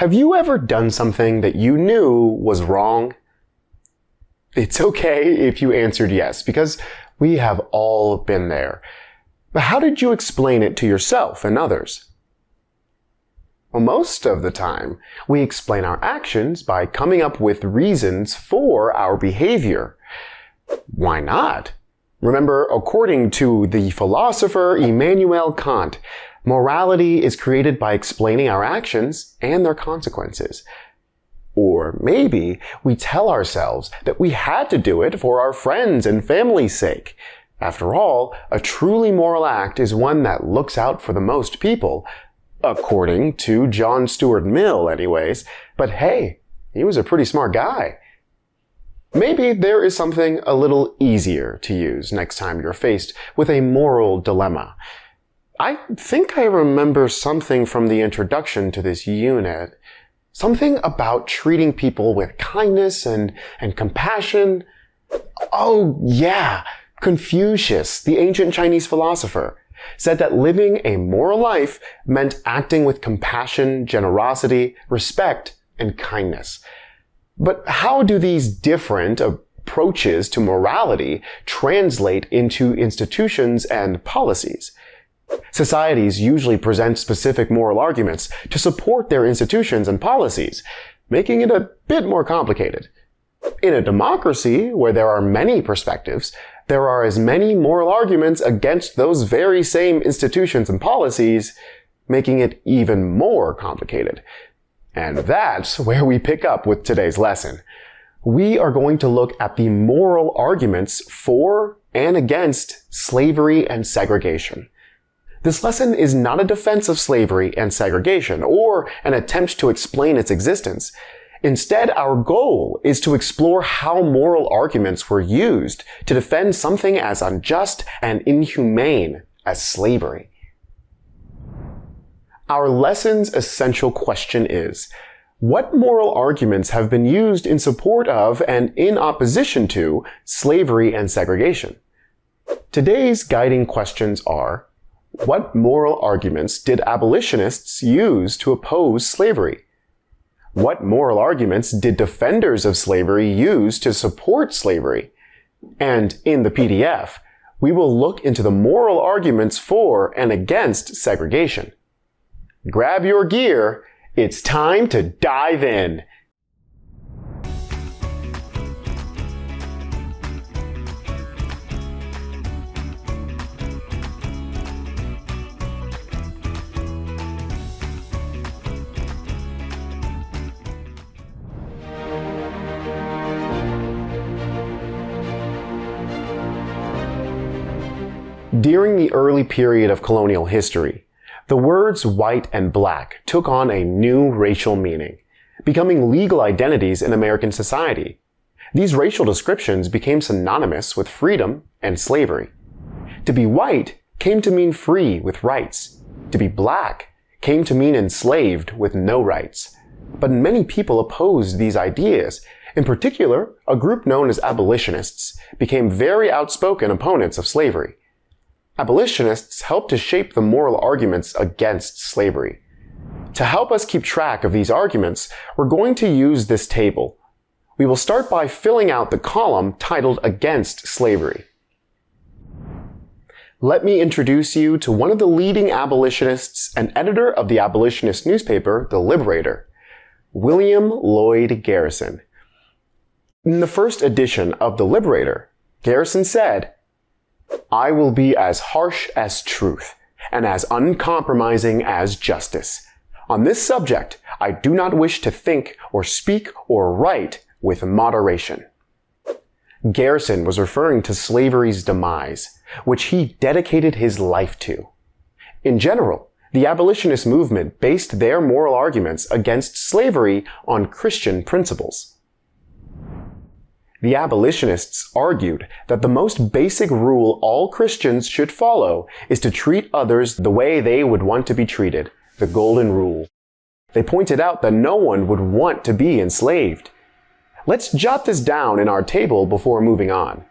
Have you ever done something that you knew was wrong? It's okay if you answered yes, because we have all been there. But how did you explain it to yourself and others? Well, most of the time, we explain our actions by coming up with reasons for our behavior. Why not? Remember, according to the philosopher Immanuel Kant, morality is created by explaining our actions and their consequences. Or maybe we tell ourselves that we had to do it for our friends' and family's sake. After all, a truly moral act is one that looks out for the most people, according to John Stuart Mill anyways. But hey, he was a pretty smart guy. Maybe there is something a little easier to use next time you're faced with a moral dilemma. I think I remember something from the introduction to this unit. Something about treating people with kindness and compassion. Oh, yeah. Confucius, the ancient Chinese philosopher, said that living a moral life meant acting with compassion, generosity, respect, and kindness. But how do these different approaches to morality translate into institutions and policies? Societies usually present specific moral arguments to support their institutions and policies, making it a bit more complicated. In a democracy, where there are many perspectives, there are as many moral arguments against those very same institutions and policies, making it even more complicated. And that's where we pick up with today's lesson. We are going to look at the moral arguments for and against slavery and segregation. This lesson is not a defense of slavery and segregation, or an attempt to explain its existence. Instead, our goal is to explore how moral arguments were used to defend something as unjust and inhumane as slavery. Our lesson's essential question is, what moral arguments have been used in support of and in opposition to slavery and segregation? Today's guiding questions are, what moral arguments did abolitionists use to oppose slavery? What moral arguments did defenders of slavery use to support slavery? And in the PDF, we will look into the moral arguments for and against segregation. Grab your gear, it's time to dive in! During the early period of colonial history, the words white and black took on a new racial meaning, becoming legal identities in American society. These racial descriptions became synonymous with freedom and slavery. To be white came to mean free with rights. To be black came to mean enslaved with no rights. But many people opposed these ideas. In particular, a group known as abolitionists became very outspoken opponents of slavery. Abolitionists helped to shape the moral arguments against slavery. To help us keep track of these arguments, we're going to use this table. We will start by filling out the column titled Against Slavery. Let me introduce you to one of the leading abolitionists and editor of the abolitionist newspaper, The Liberator, William Lloyd Garrison. In the first edition of The Liberator, Garrison said, "I will be as harsh as truth, and as uncompromising as justice. On this subject, I do not wish to think or speak or write with moderation." Garrison was referring to slavery's demise, which he dedicated his life to. In general, the abolitionist movement based their moral arguments against slavery on Christian principles. The abolitionists argued that the most basic rule all Christians should follow is to treat others the way they would want to be treated, the golden rule. They pointed out that no one would want to be enslaved. Let's jot this down in our table before moving on.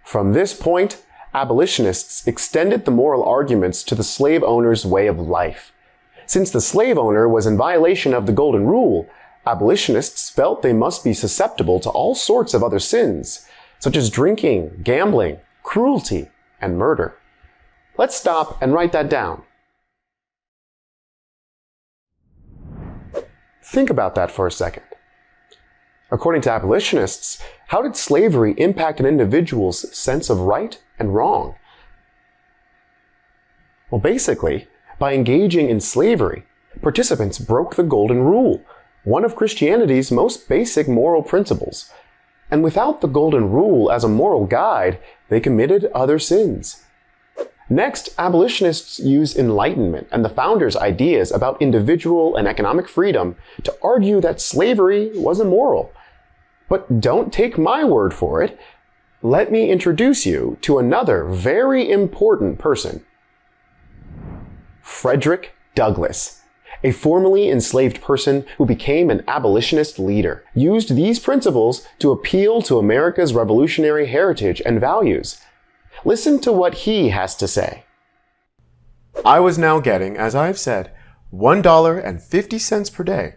From this point, abolitionists extended the moral arguments to the slave owner's way of life. Since the slave owner was in violation of the Golden Rule, abolitionists felt they must be susceptible to all sorts of other sins, such as drinking, gambling, cruelty, and murder. Let's stop and write that down. Think about that for a second. According to abolitionists, how did slavery impact an individual's sense of right and wrong? Well, basically, by engaging in slavery, participants broke the Golden Rule, one of Christianity's most basic moral principles. And without the Golden Rule as a moral guide, they committed other sins. Next, abolitionists use Enlightenment and the founders' ideas about individual and economic freedom to argue that slavery was immoral. But don't take my word for it. Let me introduce you to another very important person. Frederick Douglass, a formerly enslaved person who became an abolitionist leader, used these principles to appeal to America's revolutionary heritage and values. Listen to what he has to say. I was now getting, as I've said, $1.50 per day.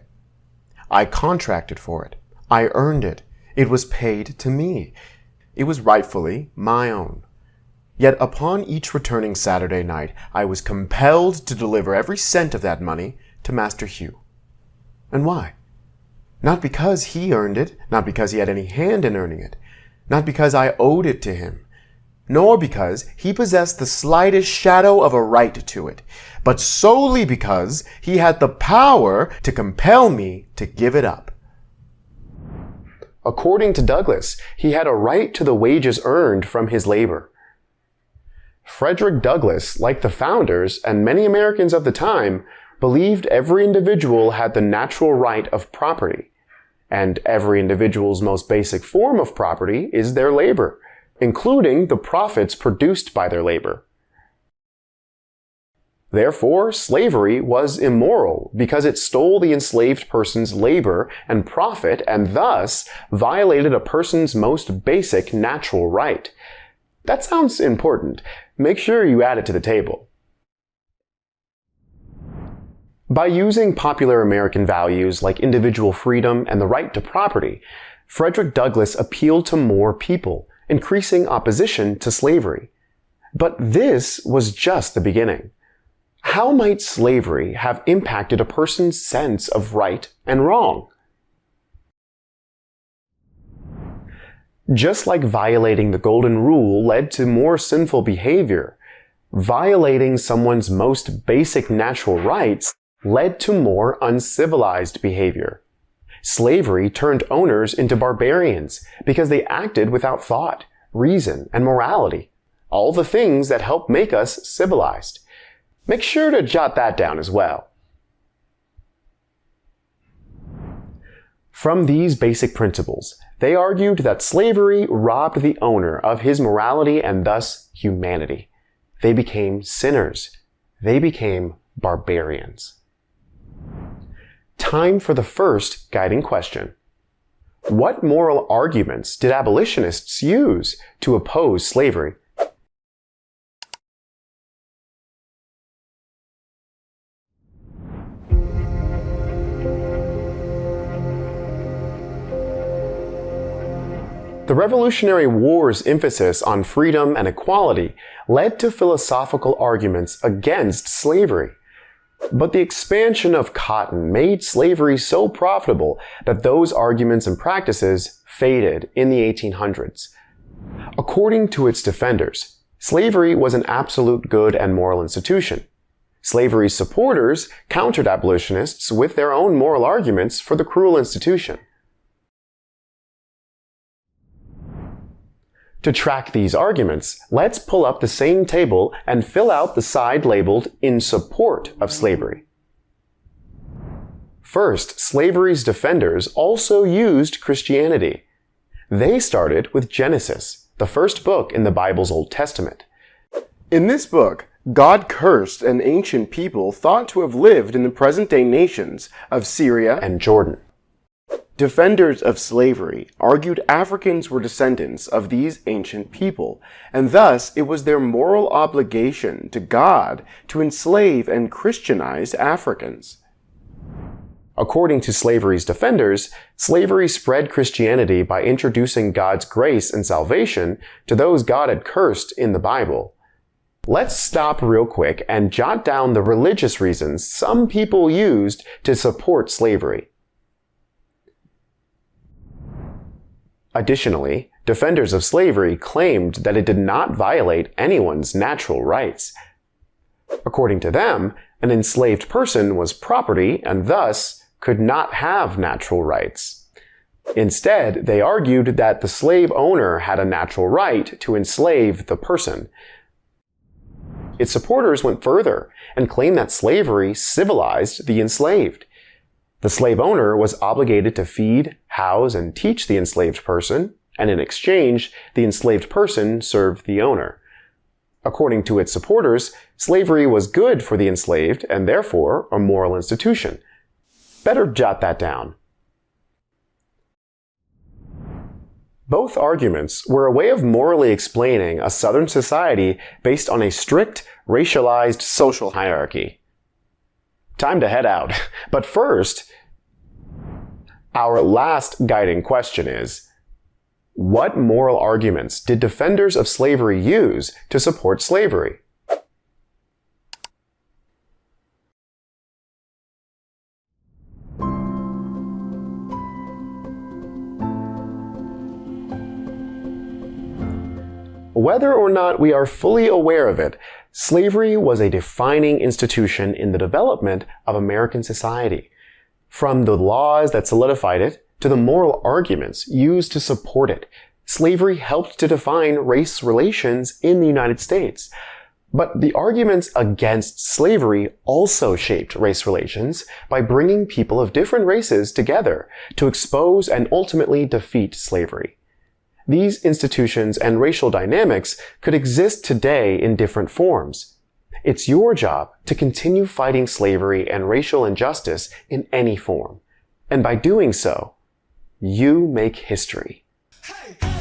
I contracted for it. I earned it. It was paid to me. It was rightfully my own. Yet upon each returning Saturday night, I was compelled to deliver every cent of that money to Master Hugh. And why? Not because he earned it, not because he had any hand in earning it, not because I owed it to him, nor because he possessed the slightest shadow of a right to it, but solely because he had the power to compel me to give it up. According to Douglass, he had a right to the wages earned from his labor. Frederick Douglass, like the founders and many Americans of the time, believed every individual had the natural right of property, and every individual's most basic form of property is their labor, including the profits produced by their labor. Therefore, slavery was immoral because it stole the enslaved person's labor and profit and thus violated a person's most basic natural right. That sounds important. Make sure you add it to the table. By using popular American values like individual freedom and the right to property, Frederick Douglass appealed to more people, increasing opposition to slavery. But this was just the beginning. How might slavery have impacted a person's sense of right and wrong? Just like violating the Golden Rule led to more sinful behavior, violating someone's most basic natural rights led to more uncivilized behavior. Slavery turned owners into barbarians because they acted without thought, reason, and morality, all the things that help make us civilized. Make sure to jot that down as well. From these basic principles, they argued that slavery robbed the owner of his morality and thus humanity. They became sinners. They became barbarians. Time for the first guiding question. What moral arguments did abolitionists use to oppose slavery? The Revolutionary War's emphasis on freedom and equality led to philosophical arguments against slavery. But the expansion of cotton made slavery so profitable that those arguments and practices faded in the 1800s. According to its defenders, slavery was an absolute good and moral institution. Slavery's supporters countered abolitionists with their own moral arguments for the cruel institution. To track these arguments, let's pull up the same table and fill out the side labeled "in support of slavery." First, slavery's defenders also used Christianity. They started with Genesis, the first book in the Bible's Old Testament. In this book, God cursed an ancient people thought to have lived in the present-day nations of Syria and Jordan. Defenders of slavery argued Africans were descendants of these ancient people, and thus it was their moral obligation to God to enslave and Christianize Africans. According to slavery's defenders, slavery spread Christianity by introducing God's grace and salvation to those God had cursed in the Bible. Let's stop real quick and jot down the religious reasons some people used to support slavery. Additionally, defenders of slavery claimed that it did not violate anyone's natural rights. According to them, an enslaved person was property and thus could not have natural rights. Instead, they argued that the slave owner had a natural right to enslave the person. Its supporters went further and claimed that slavery civilized the enslaved. The slave owner was obligated to feed, house, and teach the enslaved person, and in exchange, the enslaved person served the owner. According to its supporters, slavery was good for the enslaved and therefore a moral institution. Better jot that down. Both arguments were a way of morally explaining a Southern society based on a strict, racialized social hierarchy. Time to head out. But first, our last guiding question is, what moral arguments did defenders of slavery use to support slavery? Whether or not we are fully aware of it, slavery was a defining institution in the development of American society. From the laws that solidified it to the moral arguments used to support it, slavery helped to define race relations in the United States. But the arguments against slavery also shaped race relations by bringing people of different races together to expose and ultimately defeat slavery. These institutions and racial dynamics could exist today in different forms. It's your job to continue fighting slavery and racial injustice in any form. And by doing so, you make history. Hey.